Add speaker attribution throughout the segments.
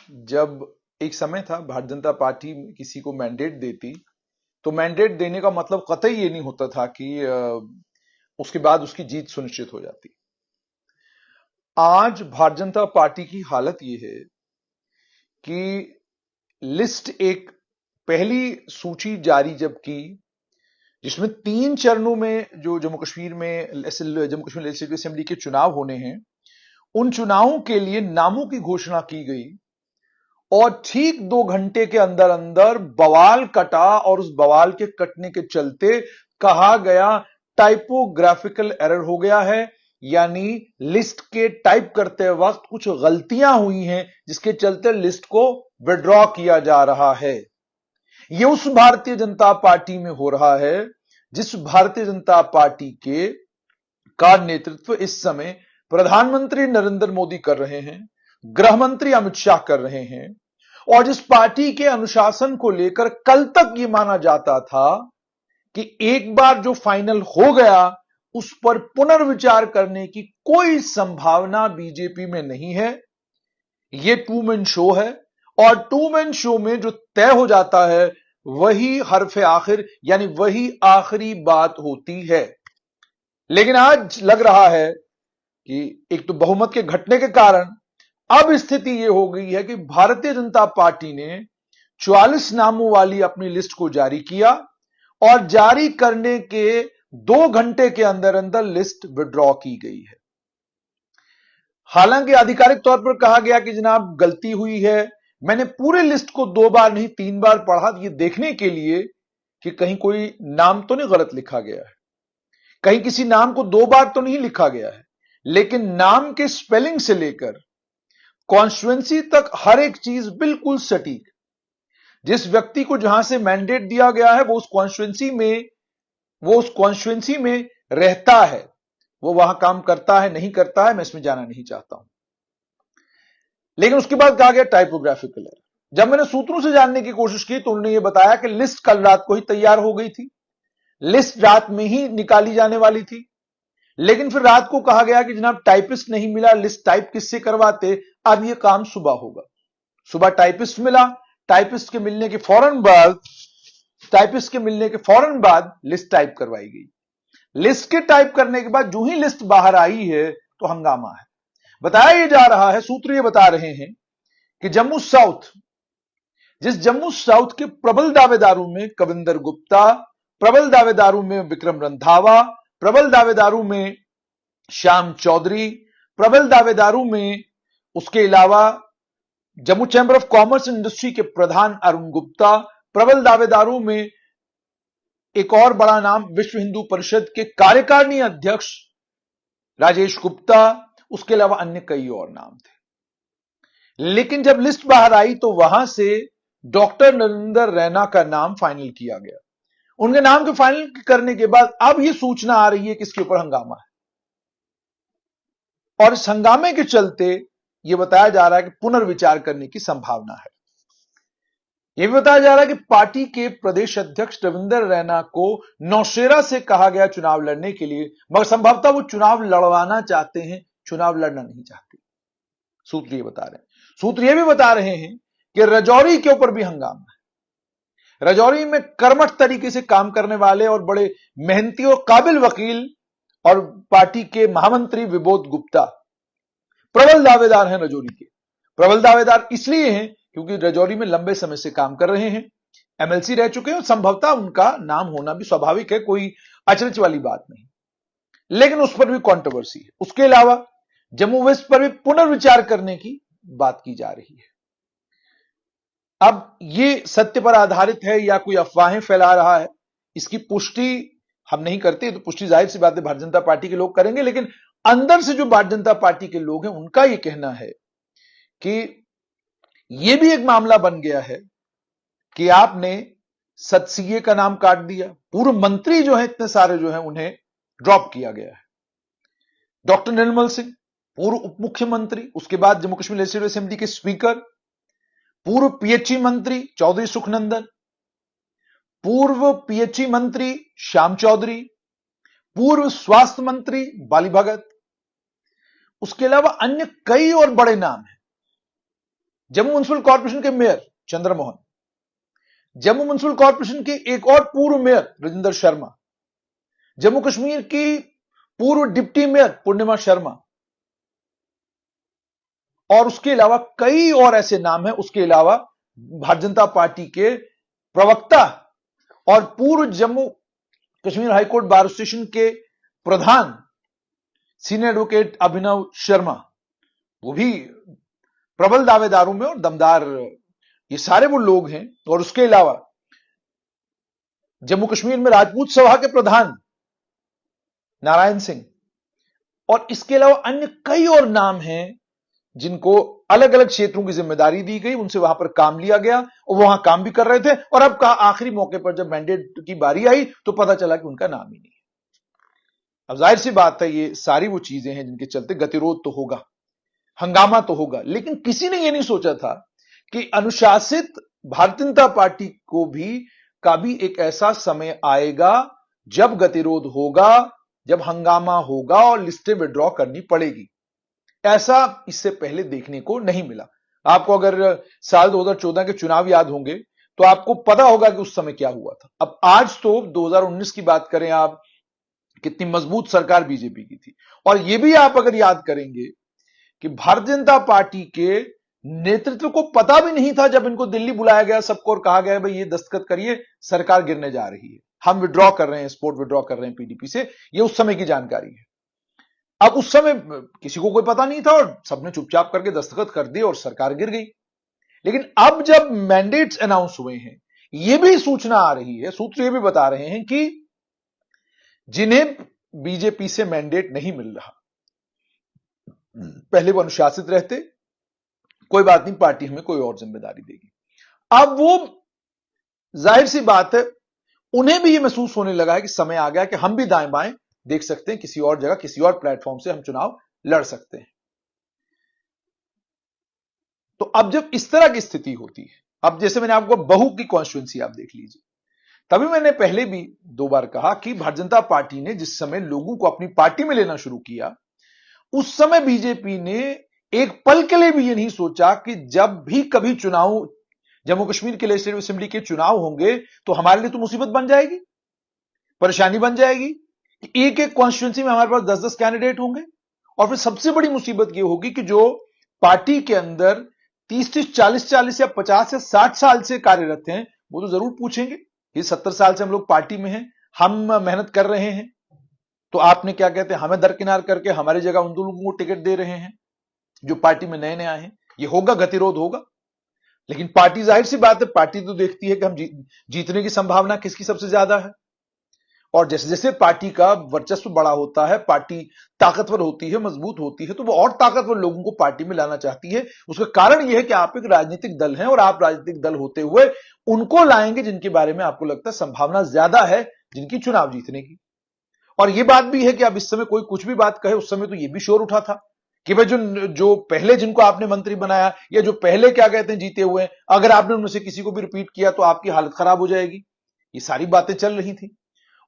Speaker 1: जब एक समय था भारतीय जनता पार्टी किसी को मैंडेट देती तो मैंडेट देने का मतलब कतई ये नहीं होता था कि उसके बाद उसकी जीत सुनिश्चित हो जाती। आज भारतीय जनता पार्टी की हालत ये है कि लिस्ट एक पहली सूची जारी जब की, जिसमें 3 चरणों में जो जम्मू कश्मीर लेजिस्लेटिव असेंबली के चुनाव होने हैं, उन चुनावों के लिए नामों की घोषणा की गई और ठीक 2 घंटे के अंदर अंदर बवाल कटा और उस बवाल के कटने के चलते कहा गया टाइपोग्राफिकल एरर हो गया है, यानी लिस्ट के टाइप करते वक्त कुछ गलतियां हुई हैं जिसके चलते लिस्ट को विड्रॉ किया जा रहा है। यह उस भारतीय जनता पार्टी में हो रहा है जिस भारतीय जनता पार्टी के का नेतृत्व इस समय प्रधानमंत्री नरेंद्र मोदी कर रहे हैं, गृह मंत्री अमित शाह कर रहे हैं, और जिस पार्टी के अनुशासन को लेकर कल तक यह माना जाता था कि एक बार जो फाइनल हो गया उस पर पुनर्विचार करने की कोई संभावना बीजेपी में नहीं है। यह टू मैन शो है और टू मैन शो में जो तय हो जाता है वही हरफ आखिर यानी वही आखिरी बात होती है। लेकिन आज लग रहा है कि एक तो बहुमत के घटने के कारण अब स्थिति यह हो गई है कि भारतीय जनता पार्टी ने 44 नामों वाली अपनी लिस्ट को जारी किया और जारी करने के 2 घंटे के अंदर अंदर लिस्ट विड्रॉ की गई है। हालांकि आधिकारिक तौर पर कहा गया कि जनाब गलती हुई है। मैंने पूरे लिस्ट को 2 बार नहीं 3 बार पढ़ा, ये देखने के लिए कि कहीं कोई नाम तो नहीं गलत लिखा गया है, कहीं किसी नाम को 2 बार तो नहीं लिखा गया है, लेकिन नाम के स्पेलिंग से लेकर कॉन्स्टिट्यूएंसी तक हर एक चीज बिल्कुल सटीक। जिस व्यक्ति को जहां से मैंडेट दिया गया है वो उस कॉन्स्टिट्यूएंसी में रहता है, वो वहां काम करता है नहीं करता है मैं इसमें जाना नहीं चाहता हूं। लेकिन उसके बाद कहा गया टाइपोग्राफिकल एरर। जब मैंने सूत्रों से जानने की कोशिश की तो उन्होंने यह बताया कि लिस्ट कल रात को ही तैयार हो गई थी, लिस्ट रात में ही निकाली जाने वाली थी, लेकिन फिर रात को कहा गया कि जनाब टाइपिस्ट नहीं मिला, लिस्ट टाइप किससे करवाते, अब यह काम सुबह होगा। सुबह टाइपिस्ट मिला, टाइपिस्ट के मिलने के फौरन बाद लिस्ट टाइप करवाई गई। लिस्ट के टाइप करने के बाद जो ही लिस्ट बाहर आई है तो हंगामा है। बताया यह जा रहा है, सूत्र ये बता रहे हैं कि जम्मू साउथ के प्रबल दावेदारों में कविंदर गुप्ता, प्रबल दावेदारों में विक्रम रंधावा, प्रबल दावेदारों में श्याम चौधरी, प्रबल दावेदारों में उसके अलावा Jammu chamber of commerce industry के प्रधान अरुण गुप्ता, प्रबल दावेदारों में एक और बड़ा नाम विश्व हिंदू परिषद के कार्यकारिणी अध्यक्ष राजेश गुप्ता, उसके अलावा अन्य कई और नाम थे। लेकिन जब लिस्ट बाहर आई तो वहां से डॉक्टर नरेंद्र रैना का नाम फाइनल किया गया। उनके नाम के फाइनल करने के बाद अब यह सूचना आ रही है कि इसके ऊपर हंगामा है, और इस हंगामे के चलते यह बताया जा रहा है कि पुनर्विचार करने की संभावना है। यह भी बताया जा रहा है कि पार्टी के प्रदेश अध्यक्ष रविंदर रैना को नौशेरा से कहा गया चुनाव लड़ने के लिए, मगर संभवतः वो चुनाव लड़वाना चाहते हैं, चुनाव लड़ना नहीं चाहते। सूत्र ये भी बता रहे हैं कि राजौरी के ऊपर भी हंगामा है। राजौरी में कर्मठ तरीके से काम करने वाले और बड़े मेहनती और काबिल वकील और पार्टी के महामंत्री विबोध गुप्ता प्रबल दावेदार हैं। राजौरी के प्रबल दावेदार इसलिए हैं क्योंकि राजौरी में लंबे समय से काम कर रहे हैं, एमएलसी रह चुके हैं और संभवतः उनका नाम होना भी स्वाभाविक है, कोई अचरज वाली बात नहीं। लेकिन उस पर भी कंट्रोवर्सी है। उसके अलावा जम्मू वेस्ट पर भी पुनर्विचार करने की बात की जा रही है। अब यह सत्य पर आधारित है या कोई अफवाहें फैला रहा है, इसकी पुष्टि हम नहीं करते, तो पुष्टि जाहिर सी बात है भारतीय जनता पार्टी के लोग करेंगे। लेकिन अंदर से जो भारतीय जनता पार्टी के लोग हैं उनका यह कहना है कि यह भी एक मामला बन गया है कि आपने सतसीए का नाम काट दिया, पूर्व मंत्री जो है इतने सारे जो है उन्हें ड्रॉप किया गया है। डॉक्टर निर्मल सिंह पूर्व उप मुख्यमंत्री, उसके बाद जम्मू कश्मीर लेजिस्लेटिव असेंबली के स्पीकर, पूर्व पीएचई मंत्री चौधरी सुखनंदन, पूर्व पीएचई मंत्री श्याम चौधरी, पूर्व स्वास्थ्य मंत्री बाली भगत, उसके अलावा अन्य कई और बड़े नाम हैं। जम्मू म्युनिसिपल कॉर्पोरेशन के mayor Chandramohan, Jammu municipal corporation के एक और पूर्व मेयर राजेंद्र शर्मा, जम्मू कश्मीर की पूर्व डिप्टी मेयर पूर्णिमा शर्मा, और उसके अलावा कई और ऐसे नाम हैं। उसके अलावा भारतीय जनता पार्टी के प्रवक्ता और पूर्व Jammu Kashmir high court bar association के प्रधान सीनियर एडवोकेट अभिनव शर्मा, वो भी प्रबल दावेदारों में और दमदार, ये सारे वो लोग हैं। और उसके अलावा जम्मू कश्मीर में राजपूत सभा के प्रधान नारायण सिंह, और इसके अलावा अन्य कई और नाम हैं जिनको अलग अलग क्षेत्रों की जिम्मेदारी दी गई, उनसे वहां पर काम लिया गया और वहां काम भी कर रहे थे। और अब का आखिरी मौके पर जब मैंडेट की बारी आई तो पता चला कि उनका नाम ही नहीं है। अब जाहिर सी बात है, ये सारी वो चीजें हैं जिनके चलते गतिरोध तो होगा, हंगामा तो होगा, लेकिन किसी ने यह नहीं सोचा था कि अनुशासित भारतीय जनता पार्टी को भी एक ऐसा समय आएगा जब गतिरोध होगा, जब हंगामा होगा और लिस्टें विड्रॉ करनी पड़ेगी। ऐसा इससे पहले देखने को नहीं मिला। आपको अगर साल 2014 के चुनाव याद होंगे तो आपको पता होगा कि उस समय क्या हुआ था। अब आज तो 2019 की बात करें आप, कितनी मजबूत सरकार बीजेपी की थी। और यह भी आप अगर याद करेंगे कि भारतीय जनता पार्टी के नेतृत्व को पता भी नहीं था जब इनको दिल्ली बुलाया गया सबको और कहा गया भाई ये दस्तखत करिए, सरकार गिरने जा रही है, हम विड्रॉ कर रहे हैं, सपोर्ट विड्रॉ कर रहे हैं पीडीपी से। ये उस समय की जानकारी है। अब उस समय किसी को कोई पता नहीं था और सबने चुपचाप करके दस्तखत कर दिए और सरकार गिर गई। लेकिन अब जब मैंडेट्स अनाउंस हुए हैं, यह भी सूचना आ रही है, सूत्र ये भी बता रहे हैं कि जिन्हें बीजेपी से मैंडेट नहीं मिल रहा, पहले वो अनुशासित रहते, कोई बात नहीं, पार्टी हमें कोई और जिम्मेदारी देगी। अब वो जाहिर सी बात है, उन्हें भी ये महसूस होने लगा है कि समय आ गया कि हम भी दाएं बाएं देख सकते हैं, किसी और जगह किसी और प्लेटफॉर्म से हम चुनाव लड़ सकते हैं। तो अब जब इस तरह की स्थिति होती है, अब जैसे मैंने आपको बहू की कॉन्स्टिट्यूंसी आप देख लीजिए, तभी मैंने पहले भी 2 बार कहा कि भारतीय जनता पार्टी ने जिस समय लोगों को अपनी पार्टी में लेना शुरू किया, उस समय बीजेपी ने एक पल के लिए भी यह नहीं सोचा कि जब भी कभी चुनाव, जम्मू कश्मीर के लेजिस्लेटिव असेंबली के चुनाव होंगे तो हमारे लिए तो मुसीबत बन जाएगी, परेशानी बन जाएगी कि एक एक कॉन्स्टिट्यूंसी में हमारे पास 10-10 कैंडिडेट होंगे। और फिर सबसे बड़ी मुसीबत यह होगी कि जो पार्टी के अंदर 30-30, 40-40 या 50 या 60 साल से कार्यरत हैं, वो तो जरूर पूछेंगे, ये 70 साल से हम लोग पार्टी में हैं, हम मेहनत कर रहे हैं, तो आपने क्या कहते हैं हमें दरकिनार करके हमारी जगह उन लोगों को टिकट दे रहे हैं जो पार्टी में नए नए आए हैं। ये होगा, गतिरोध होगा। लेकिन पार्टी, जाहिर सी बात है, पार्टी तो देखती है कि हम जीतने की संभावना किसकी सबसे ज्यादा है। और जैसे जैसे पार्टी का वर्चस्व बड़ा होता है, पार्टी ताकतवर होती है, मजबूत होती है, तो वो और ताकतवर लोगों को पार्टी में लाना चाहती है। उसका कारण यह है कि आप एक राजनीतिक दल हैं और आप राजनीतिक दल होते हुए उनको लाएंगे जिनके बारे में आपको लगता है संभावना ज्यादा है जिनकी चुनाव जीतने की। और यह बात भी है कि अब इस समय कोई कुछ भी बात कहे, उस समय तो यह भी शोर उठा था कि भाई जो पहले जिनको आपने मंत्री बनाया या जो पहले क्या कहते हैं जीते हुए, अगर आपने उनमें से किसी को भी रिपीट किया तो आपकी हालत खराब हो जाएगी। ये सारी बातें चल रही थी।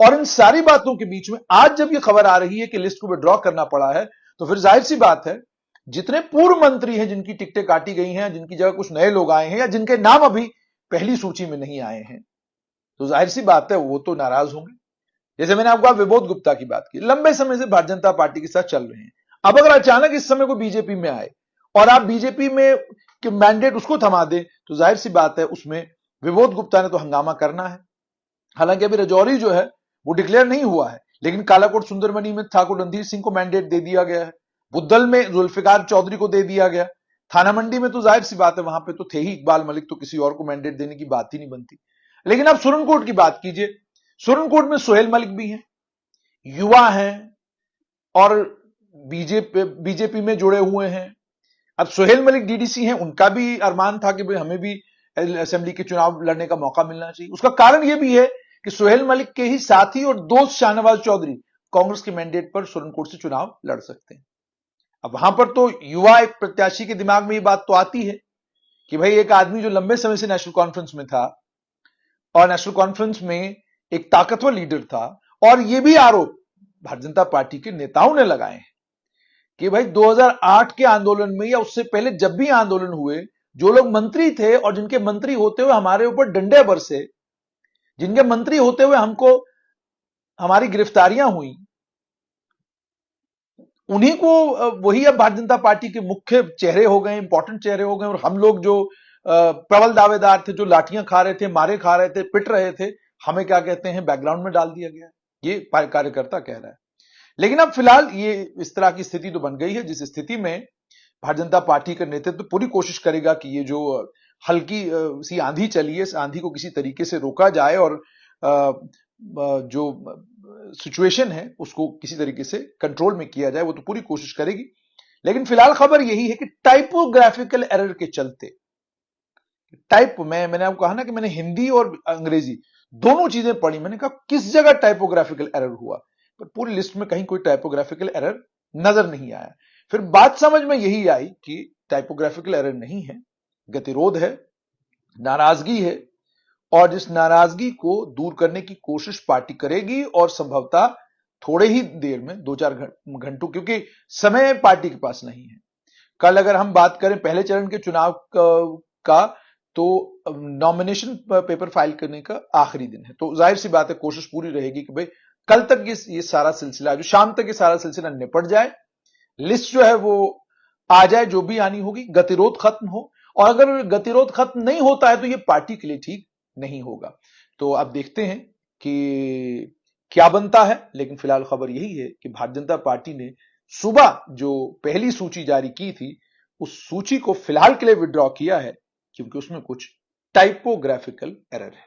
Speaker 1: और इन सारी बातों के बीच में आज जब यह खबर आ रही है कि लिस्ट को विड्रॉ करना पड़ा है, तो फिर जाहिर सी बात है जितने पूर्व मंत्री हैं जिनकी टिकटें काटी गई हैं, जिनकी जगह कुछ नए लोग आए हैं या जिनके नाम अभी पहली सूची में नहीं आए हैं, तो जाहिर सी बात है वो तो नाराज होंगे। जैसे मैंने आपको विबोध गुप्ता की बात की, लंबे समय से भारतीय जनता पार्टी के साथ चल रहे हैं। अब अगर अचानक इस समय को बीजेपी में आए और आप बीजेपी में कि मैंडेट उसको थमा दे, तो जाहिर सी बात है उसमें विबोध गुप्ता ने तो हंगामा करना है। हालांकि अभी राजौरी जो है वो डिक्लेयर नहीं हुआ है, लेकिन कालाकोट सुंदरमणि में ठाकुर रणधीर सिंह को मैंडेट दे दिया गया है, बुद्धल में जुल्फिकार चौधरी को दे दिया गया, थाना मंडी में तो जाहिर सी बात है वहां पे तो थे ही इकबाल मलिक, तो किसी और को मैंडेट देने की बात ही नहीं बनती। लेकिन अब सुरनकोट की बात कीजिए, सुरनकोट में सोहेल मलिक भी हैं, युवा हैं और बीजेपी में जुड़े हुए हैं। अब सोहेल मलिक डीडीसी हैं, उनका भी अरमान था कि भाई हमें भी असेंबली के चुनाव लड़ने का मौका मिलना चाहिए। उसका कारण यह भी है कि सोहेल मलिक के ही साथी और दोस्त शाहनवाज चौधरी कांग्रेस के मैंडेट पर सुरनकोट से चुनाव लड़ सकते हैं। अब वहां पर तो युवा एक प्रत्याशी के दिमाग में ये बात तो आती है कि भाई एक आदमी जो लंबे समय से नेशनल कॉन्फ्रेंस में था और नेशनल कॉन्फ्रेंस में एक ताकतवर लीडर था, और यह भी आरोप भारतीय जनता पार्टी के नेताओं ने लगाए हैं कि भाई 2008 के आंदोलन में या उससे पहले जब भी आंदोलन हुए जो लोग मंत्री थे और जिनके मंत्री होते हुए हमारे ऊपर डंडे बरसे, जिनके मंत्री होते हुए हमको हमारी गिरफ्तारियां हुई, उन्हीं को वही अब भारतीय जनता पार्टी के मुख्य चेहरे हो गए, इंपॉर्टेंट चेहरे हो गए। और हम लोग जो प्रबल दावेदार थे, जो लाठियां खा रहे थे, मारे खा रहे थे, पिट रहे थे, हमें क्या कहते हैं, बैकग्राउंड में डाल दिया गया। ये कार्यकर्ता कह रहा है। लेकिन अब फिलहाल ये इस तरह की स्थिति तो बन गई है, जिस स्थिति में भारतीय जनता पार्टी का नेतृत्व तो पूरी कोशिश करेगा कि ये जो हल्की सी आंधी चली है, इस आंधी को किसी तरीके से रोका जाए और जो सिचुएशन है उसको किसी तरीके से कंट्रोल में किया जाए, वो तो पूरी कोशिश करेगी। लेकिन फिलहाल खबर यही है कि टाइपोग्राफिकल एरर के चलते, मैंने आपको कहा ना कि मैंने हिंदी और अंग्रेजी दोनों चीजें पढ़ी, मैंने कहा किस जगह टाइपोग्राफिकल एरर हुआ, पर पूरी लिस्ट में कहीं कोई टाइपोग्राफिकल एरर नजर नहीं आया। फिर बात समझ में यही आई कि टाइपोग्राफिकल एरर नहीं है, गतिरोध है, नाराजगी है, और जिस नाराजगी को दूर करने की कोशिश पार्टी करेगी, और संभवतः थोड़े ही देर में 2-4 घंटों, क्योंकि समय पार्टी के पास नहीं है। कल अगर हम बात करें पहले चरण के चुनाव का, तो नॉमिनेशन पेपर फाइल करने का आखिरी दिन है, तो जाहिर सी बात है कोशिश पूरी रहेगी कि भाई कल तक ये सारा सिलसिला, जो शाम तक ये सारा सिलसिला निपट जाए, लिस्ट जो है वो आ जाए, जो भी आनी होगी, गतिरोध खत्म हो। और अगर गतिरोध खत्म नहीं होता है तो ये पार्टी के लिए ठीक नहीं होगा। तो अब देखते हैं कि क्या बनता है। लेकिन फिलहाल खबर यही है कि भारतीय जनता पार्टी ने सुबह जो पहली सूची जारी की थी, उस सूची को फिलहाल के लिए विड्रॉ किया है, क्योंकि उसमें कुछ टाइपोग्राफिकल एरर है।